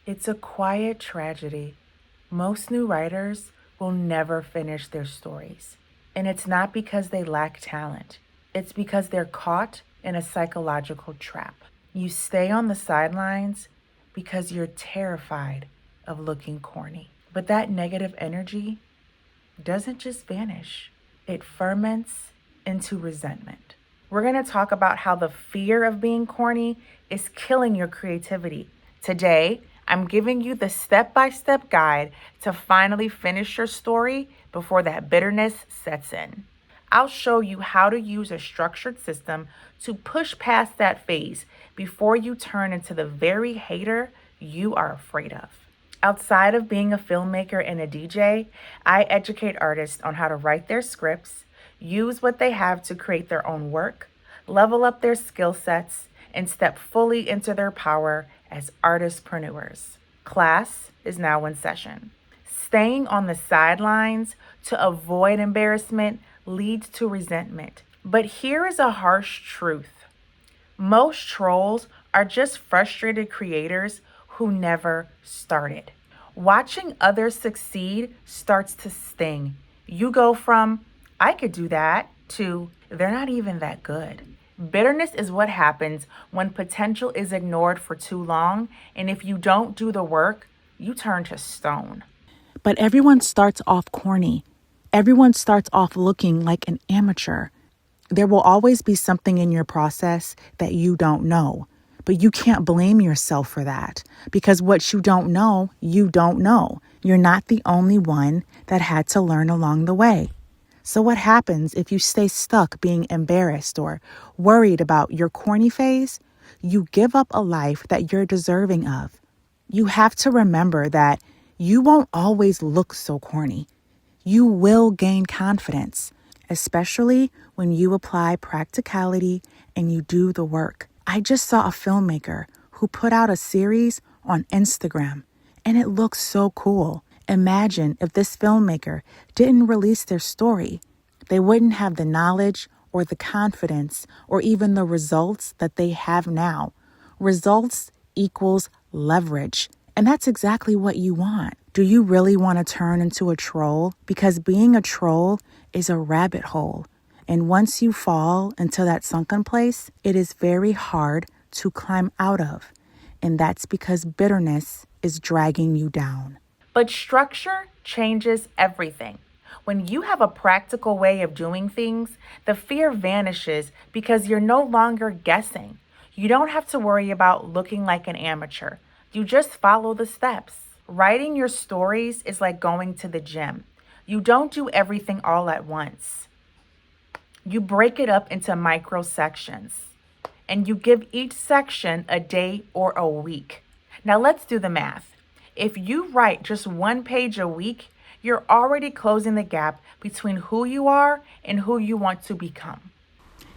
It's a quiet tragedy. Most new writers will never finish their stories. And it's not because they lack talent, it's because they're caught in a psychological trap. You stay on the sidelines because you're terrified of looking corny. But that negative energy doesn't just vanish, it ferments into resentment. We're going to talk about how the fear of being corny is killing your creativity. Today, I'm giving you the step by step guide to finally finish your story before that bitterness sets in. I'll show you how to use a structured system to push past that phase before you turn into the very hater you are afraid of. Outside of being a filmmaker and a DJ, I educate artists on how to write their scripts, use what they have to create their own work, level up their skill sets, and step fully into their power as artistpreneurs. Class is now in session. Staying on the sidelines to avoid embarrassment leads to resentment. But here is a harsh truth. Most trolls are just frustrated creators who never started. Watching others succeed starts to sting. You go from, I could do that, to, they're not even that good. Bitterness is what happens when potential is ignored for too long, and if you don't do the work, you turn to stone. But everyone starts off corny. Everyone starts off looking like an amateur. There will always be something in your process that you don't know, but you can't blame yourself for that because what you don't know, you don't know. You're not the only one that had to learn along the way. So what happens if you stay stuck being embarrassed or worried about your corny phase? You give up a life that you're deserving of. You have to remember that you won't always look so corny. You will gain confidence, especially when you apply practicality and you do the work. I just saw a filmmaker who put out a series on Instagram, and it looks so cool. Imagine if this filmmaker didn't release their story. They wouldn't have the knowledge or the confidence or even the results that they have now. Results equals leverage, and that's exactly what you want. Do you really want to turn into a troll? Because being a troll is a rabbit hole. And once you fall into that sunken place, it is very hard to climb out of. And that's because bitterness is dragging you down. But structure changes everything. When you have a practical way of doing things, the fear vanishes because you're no longer guessing. You don't have to worry about looking like an amateur. You just follow the steps. Writing your stories is like going to the gym. You don't do everything all at once. You break it up into micro sections, and you give each section a day or a week. Now let's do the math. If you write just 1 page a week, you're already closing the gap between who you are and who you want to become.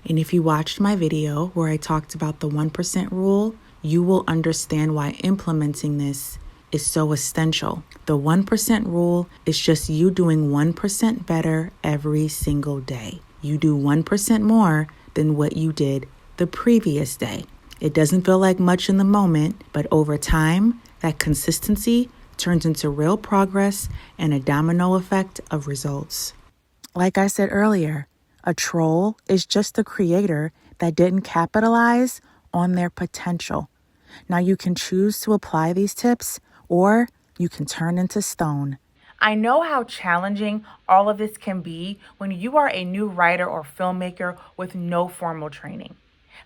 And if you watched my video where I talked about the 1% rule, you will understand why implementing this is so essential. The 1% rule is just you doing 1% better every single day. You do 1% more than what you did the previous day. It doesn't feel like much in the moment, but over time, that consistency turns into real progress and a domino effect of results. Like I said earlier, a troll is just a creator that didn't capitalize on their potential. Now you can choose to apply these tips or you can turn into stone. I know how challenging all of this can be when you are a new writer or filmmaker with no formal training.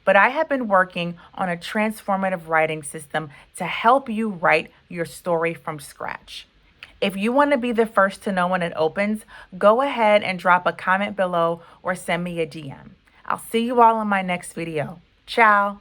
But I have been working on a transformative writing system to help you write your story from scratch. If you want to be the first to know when it opens, go ahead and drop a comment below or send me a DM. I'll see you all in my next video. Ciao.